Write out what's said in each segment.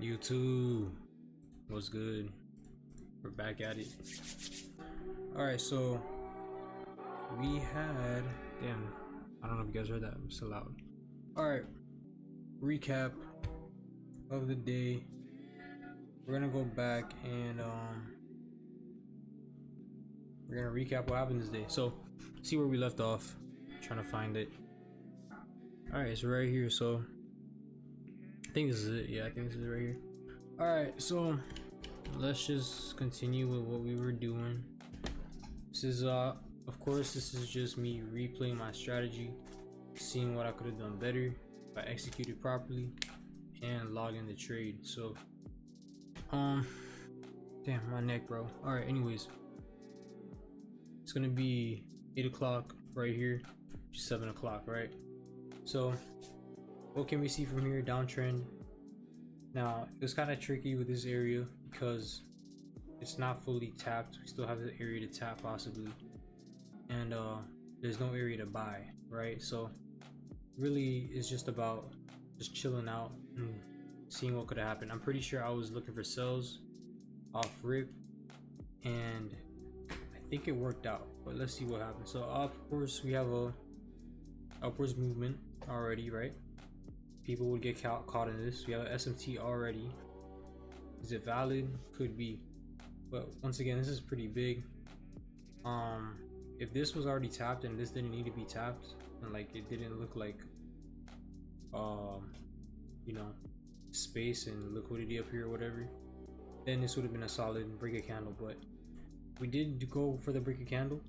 YouTube, what's good? We're back at it. Alright, so we had, damn, I don't know if you guys heard that, it's so loud. Alright, recap of the day. We're gonna go back and we're gonna recap what happened this day. So see where we left off. Trying to find it. Alright, it's right here. So I think this is it. Yeah, I think this is it right here. Alright, so let's just continue with what we were doing. This is of course this is just me replaying my strategy, seeing what I could have done better if I executed properly, and logging the trade. So damn, my neck, bro. Alright, anyways, it's gonna be 8 o'clock right here, 7 o'clock, right? So what can we see from here? Downtrend. Now it was kind of tricky with this area because it's not fully tapped. We still have the area to tap possibly, and there's no area to buy, right? So really it's just about just chilling out and seeing what could have happened. I'm pretty sure I was looking for sells off rip, and I think it worked out, but let's see what happens. So of course we have a upwards movement already, right? People would get caught in this. We have an SMT already. Is it valid? Could be, but once again, this is pretty big. If this was already tapped and this didn't need to be tapped, and like it didn't look like you know, space and liquidity up here or whatever, then this would have been a solid break a candle. But we did go for the break a candle,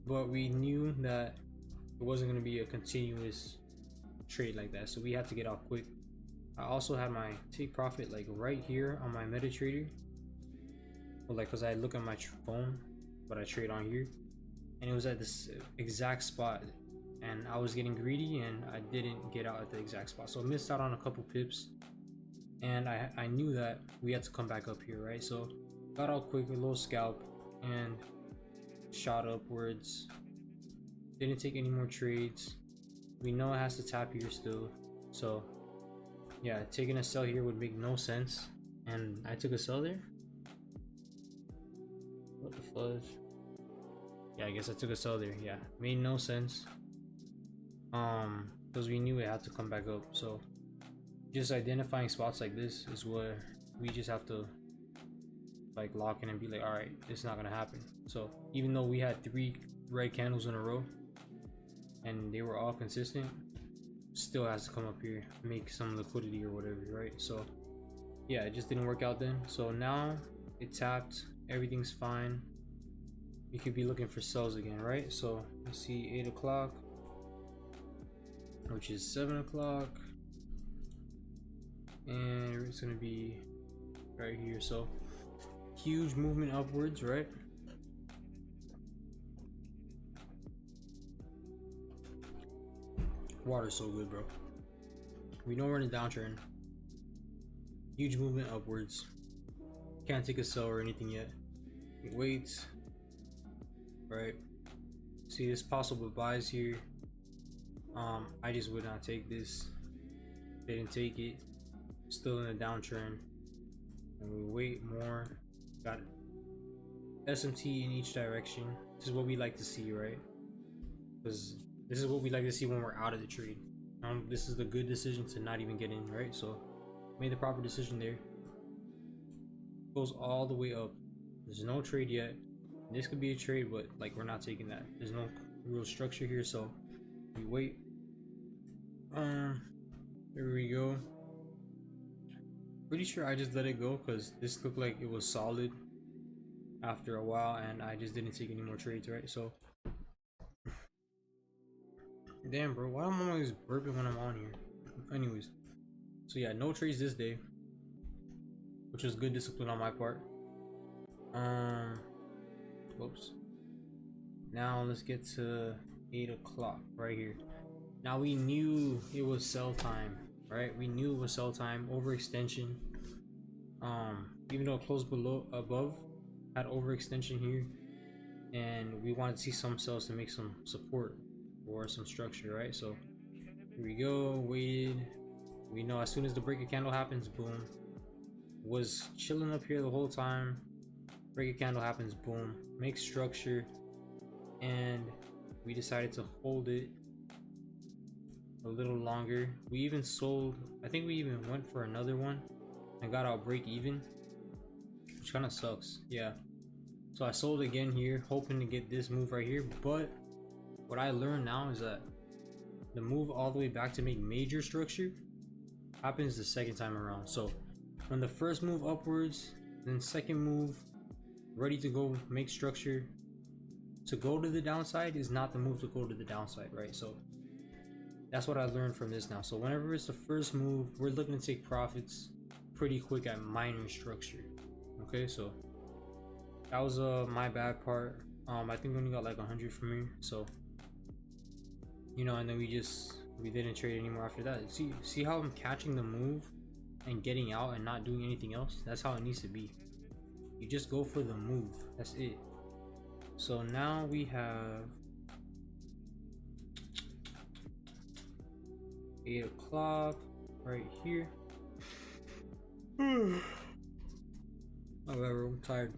but we knew that it wasn't going to be a continuous trade like that, so we had to get out quick. I also had my take profit like right here on my MetaTrader, well, like, because I look at my phone but I trade on here, and it was at this exact spot, and I was getting greedy and I didn't get out at the exact spot, so I missed out on a couple pips, and I knew that we had to come back up here, right? So got out quick, a little scalp, and shot upwards. Didn't take any more trades. We know it has to tap here still, so yeah, taking a sell here would make no sense, and I took a sell there. What the fudge? Yeah, I guess I took a sell there. Yeah, made no sense, because we knew it had to come back up. So just identifying spots like this is where we just have to like lock in and be like, all right, it's not gonna happen. So even though we had 3 red candles in a row and they were all consistent, still has to come up here, make some liquidity or whatever, right? So yeah, it just didn't work out then. So now it tapped, everything's fine. We could be looking for sells again, right? So let's see, 8 o'clock, which is 7 o'clock, and it's gonna be right here. So huge movement upwards, right? Water's so good, bro. We know we're in a downtrend. Huge movement upwards. Can't take a sell or anything yet. Wait. Right. See, this possible buys here. I just would not take this. Didn't take it. Still in a downtrend. And we wait more. Got it. SMT in each direction. This is what we like to see, right? Because this is what we like to see when we're out of the trade. This is the good decision to not even get in, right? So made the proper decision there. Goes all the way up. There's no trade yet. This could be a trade, but like we're not taking that. There's no real structure here, so we wait. There we go. Pretty sure I just let it go because this looked like it was solid after a while, and I just didn't take any more trades, right? So damn, bro, why am I always burping when I'm on here? Anyways, so yeah, no trades this day, which was good discipline on my part. Whoops. Now let's get to 8 o'clock right here. Now we knew it was sell time, right? We knew it was sell time. Overextension. Even though it closed above, had overextension here, and we wanted to see some sells to make some support or some structure, right? So here we go. We know as soon as the break a candle happens, boom. Was chilling up here the whole time. Break a candle happens, boom. Make structure, and we decided to hold it a little longer. We even sold, I think we even went for another one and got out break even, which kind of sucks. Yeah, so I sold again here, hoping to get this move right here. But what I learned now is that the move all the way back to make major structure happens the second time around. So when the first move upwards, then second move ready to go make structure to go to the downside is not the move to go to the downside, right? So that's what I learned from this now. So whenever it's the first move, we're looking to take profits pretty quick at minor structure. Okay, so that was my bad part. I think we only got like 100 from here, so you know, and then we didn't trade anymore after that. See how I'm catching the move and getting out and not doing anything else? That's how it needs to be. You just go for the move, that's it. So now we have 8 o'clock right here. Whatever, I'm tired.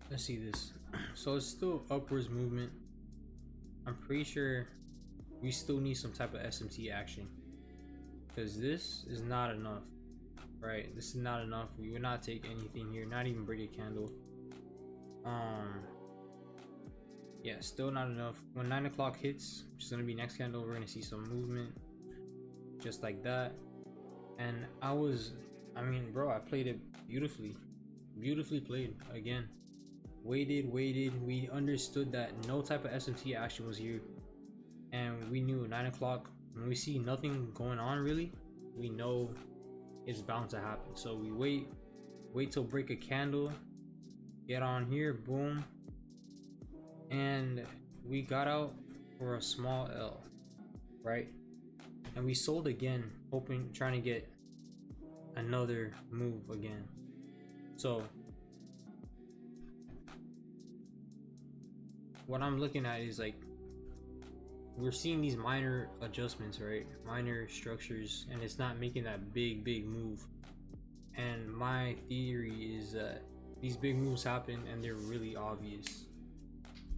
Let's see this. So it's still upwards movement. I'm pretty sure we still need some type of SMT action, because this is not enough, right? This is not enough. We would not take anything here, not even break a candle. Yeah, still not enough. When 9 o'clock hits, which is gonna be next candle, we're gonna see some movement just like that. And I mean, bro, I played it beautifully played. Again, waited, we understood that no type of SMT action was here, and we knew 9 o'clock, when we see nothing going on really, we know it's bound to happen. So we wait till break a candle, get on here, boom, and we got out for a small L, right? And we sold again, trying to get another move again. So what I'm looking at is like, we're seeing these minor adjustments, right? Minor structures, and it's not making that big move. And my theory is that these big moves happen and they're really obvious,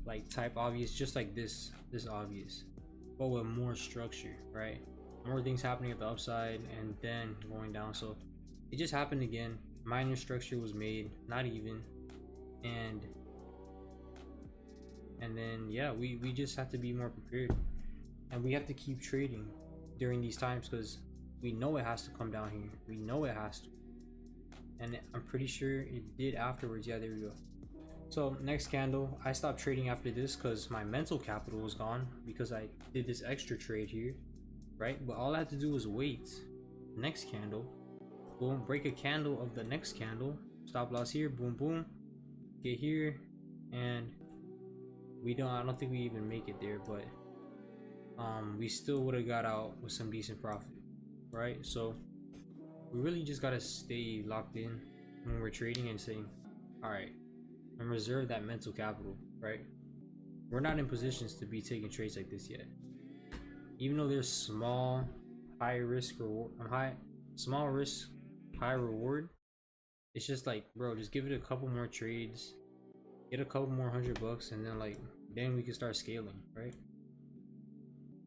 like type obvious, just like this obvious, but with more structure, right? More things happening at the upside and then going down. So it just happened again. Minor structure was made, not even, and then yeah, we just have to be more prepared, and we have to keep trading during these times, because we know it has to come down here. We know it has to, and I'm pretty sure it did afterwards. Yeah, there we go. So next candle, I stopped trading after this because my mental capital was gone, because I did this extra trade here, right? But all I had to do was wait. Next candle, boom, break a candle of the next candle, stop loss here, boom boom, get here, and I don't think we even make it there, but we still would have got out with some decent profit, right? So we really just gotta stay locked in when we're trading and saying, all right, and reserve that mental capital, right? We're not in positions to be taking trades like this yet, even though there's small high risk reward, small risk high reward. It's just like, bro, just give it a couple more trades, get a couple more $100, and then we can start scaling, right?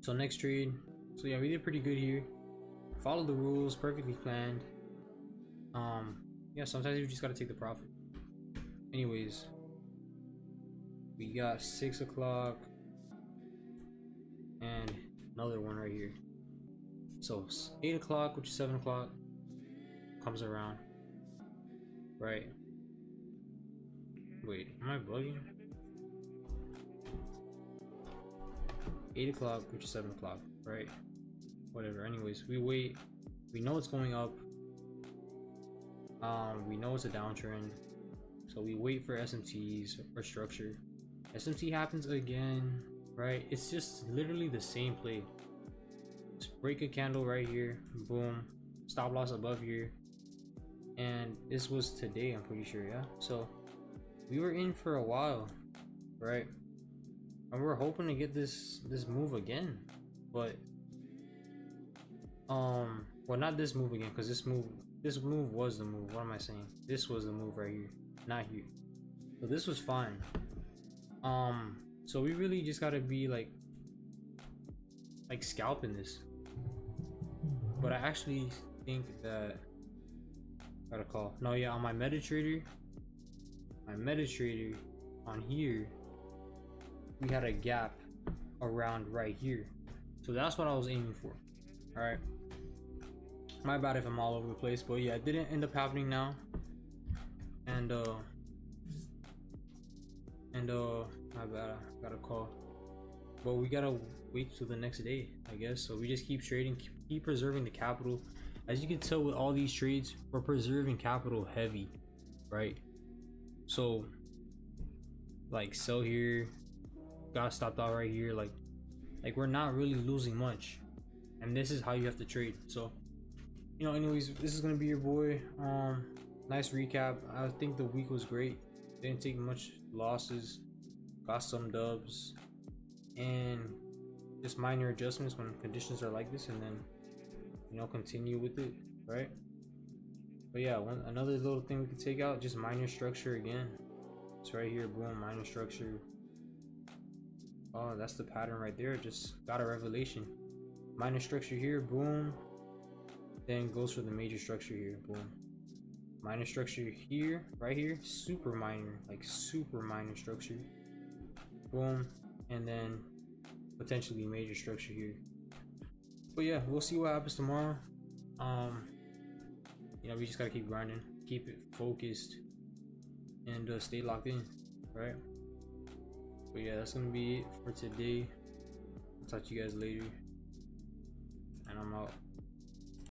So next trade, so yeah, we did pretty good here, follow the rules, perfectly planned. Yeah, sometimes you just gotta take the profit. Anyways, we got 6 o'clock and another one right here. So 8 o'clock, which is 7 o'clock, comes around, right? Wait, am I bugging? 8 o'clock, which is 7 o'clock, right? Whatever. Anyways, we wait. We know it's going up. We know it's a downtrend, so we wait for SMTs or structure. SMT happens again, right? It's just literally the same play. Just break a candle right here, boom, stop loss above here, and this was today, I'm pretty sure. Yeah, so we were in for a while, right? And we're hoping to get this move again. But well, not this move again, because this move was the move. What am I saying? This was the move right here, not here. So this was fine. So we really just gotta be like scalping this. But I actually think that got a call. No, yeah, on my MetaTrader on here, we had a gap around right here. So that's what I was aiming for. All right. My bad if I'm all over the place, but yeah, it didn't end up happening now. And my bad, I got a call. But we gotta wait till the next day, I guess. So we just keep trading, keep preserving the capital. As you can tell with all these trades, we're preserving capital heavy, right? So like sell here, got stopped out right here, like we're not really losing much. And this is how you have to trade. So, you know, anyways, this is gonna be your boy. Nice recap. I think the week was great. Didn't take much losses, got some dubs, and just minor adjustments when conditions are like this, and then, you know, continue with it, right? But yeah, another little thing we could take out, just minor structure again. It's right here, boom, minor structure. Oh, that's the pattern right there. Just got a revelation. Minor structure here, boom. Then goes for the major structure here, boom. Minor structure here, right here, super minor, like super minor structure, boom. And then potentially major structure here. But yeah, we'll see what happens tomorrow. You know, we just gotta keep grinding, keep it focused, and stay locked in, right? But yeah, that's gonna be it for today. I'll talk to you guys later, and I'm out.